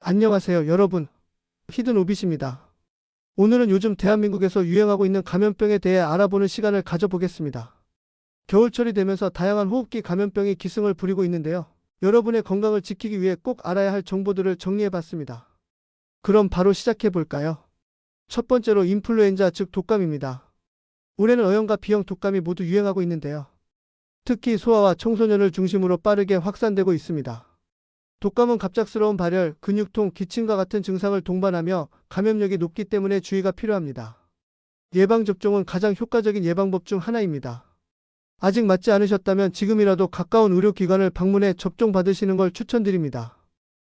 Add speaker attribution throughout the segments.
Speaker 1: 안녕하세요, 여러분. 히든오빗입니다. 오늘은 요즘 대한민국에서 유행하고 있는 감염병에 대해 알아보는 시간을 가져보겠습니다. 겨울철이 되면서 다양한 호흡기 감염병이 기승을 부리고 있는데요. 여러분의 건강을 지키기 위해 꼭 알아야 할 정보들을 정리해봤습니다. 그럼 바로 시작해볼까요? 첫 번째로 인플루엔자 즉 독감입니다. 올해는 A형과 B형 독감이 모두 유행하고 있는데요. 특히 소아와 청소년을 중심으로 빠르게 확산되고 있습니다. 독감은 갑작스러운 발열, 근육통, 기침과 같은 증상을 동반하며 감염력이 높기 때문에 주의가 필요합니다. 예방접종은 가장 효과적인 예방법 중 하나입니다. 아직 맞지 않으셨다면 지금이라도 가까운 의료기관을 방문해 접종받으시는 걸 추천드립니다.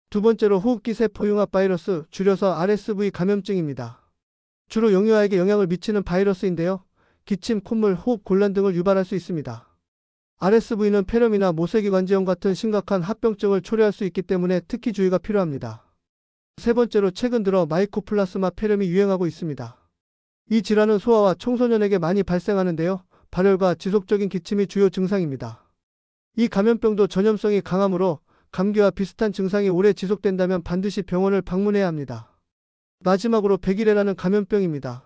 Speaker 1: 두 번째로 호흡기 세포융합 바이러스, 줄여서 RSV 감염증입니다. 주로 영유아에게 영향을 미치는 바이러스인데요. 기침, 콧물, 호흡 곤란 등을 유발할 수 있습니다. RSV는 폐렴이나 모세기관지염 같은 심각한 합병증을 초래할 수 있기 때문에 특히 주의가 필요합니다. 세 번째로 최근 들어 마이코플라스마 폐렴이 유행하고 있습니다. 이 질환은 소아와 청소년에게 많이 발생하는데요. 발열과 지속적인 기침이 주요 증상입니다. 이 감염병도 전염성이 강하므로 감기와 비슷한 증상이 오래 지속된다면 반드시 병원을 방문해야 합니다. 마지막으로 백일해라는 감염병입니다.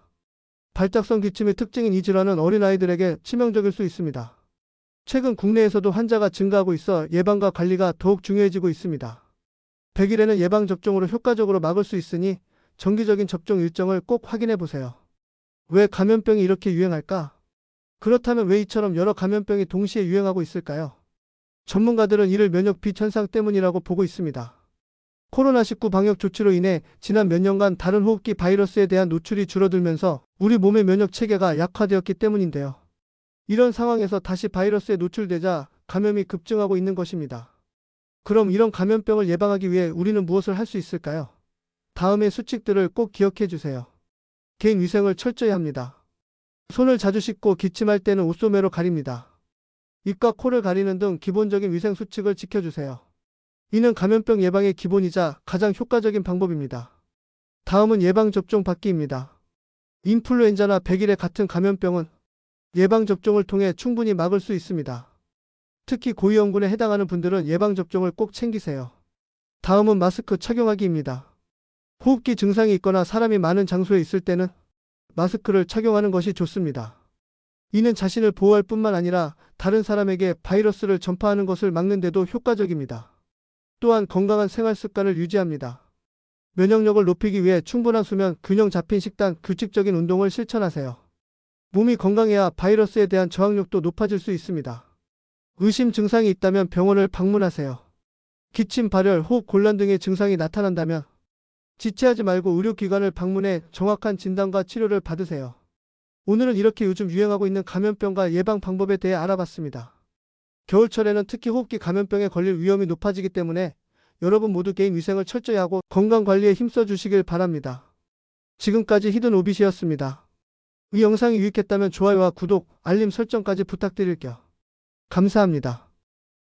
Speaker 1: 발작성 기침의 특징인 이 질환은 어린아이들에게 치명적일 수 있습니다. 최근 국내에서도 환자가 증가하고 있어 예방과 관리가 더욱 중요해지고 있습니다. 백일해는 예방접종으로 효과적으로 막을 수 있으니 정기적인 접종 일정을 꼭 확인해 보세요. 왜 감염병이 이렇게 유행할까? 그렇다면 왜 이처럼 여러 감염병이 동시에 유행하고 있을까요? 전문가들은 이를 면역 비현상 때문이라고 보고 있습니다. 코로나19 방역 조치로 인해 지난 몇 년간 다른 호흡기 바이러스에 대한 노출이 줄어들면서 우리 몸의 면역 체계가 약화되었기 때문인데요. 이런 상황에서 다시 바이러스에 노출되자 감염이 급증하고 있는 것입니다. 그럼 이런 감염병을 예방하기 위해 우리는 무엇을 할 수 있을까요? 다음의 수칙들을 꼭 기억해 주세요. 개인 위생을 철저히 합니다. 손을 자주 씻고 기침할 때는 옷소매로 가립니다. 입과 코를 가리는 등 기본적인 위생 수칙을 지켜주세요. 이는 감염병 예방의 기본이자 가장 효과적인 방법입니다. 다음은 예방접종 받기입니다. 인플루엔자나 백일해 같은 감염병은 예방접종을 통해 충분히 막을 수 있습니다. 특히 고위험군에 해당하는 분들은 예방접종을 꼭 챙기세요. 다음은 마스크 착용하기입니다. 호흡기 증상이 있거나 사람이 많은 장소에 있을 때는 마스크를 착용하는 것이 좋습니다. 이는 자신을 보호할 뿐만 아니라 다른 사람에게 바이러스를 전파하는 것을 막는 데도 효과적입니다. 또한 건강한 생활 습관을 유지합니다. 면역력을 높이기 위해 충분한 수면, 균형 잡힌 식단, 규칙적인 운동을 실천하세요. 몸이 건강해야 바이러스에 대한 저항력도 높아질 수 있습니다. 의심 증상이 있다면 병원을 방문하세요. 기침, 발열, 호흡 곤란 등의 증상이 나타난다면 지체하지 말고 의료기관을 방문해 정확한 진단과 치료를 받으세요. 오늘은 이렇게 요즘 유행하고 있는 감염병과 예방 방법에 대해 알아봤습니다. 겨울철에는 특히 호흡기 감염병에 걸릴 위험이 높아지기 때문에 여러분 모두 개인 위생을 철저히 하고 건강관리에 힘써 주시길 바랍니다. 지금까지 히든오빗이었습니다. 이 영상이 유익했다면 좋아요와 구독, 알림 설정까지 부탁드릴게요. 감사합니다.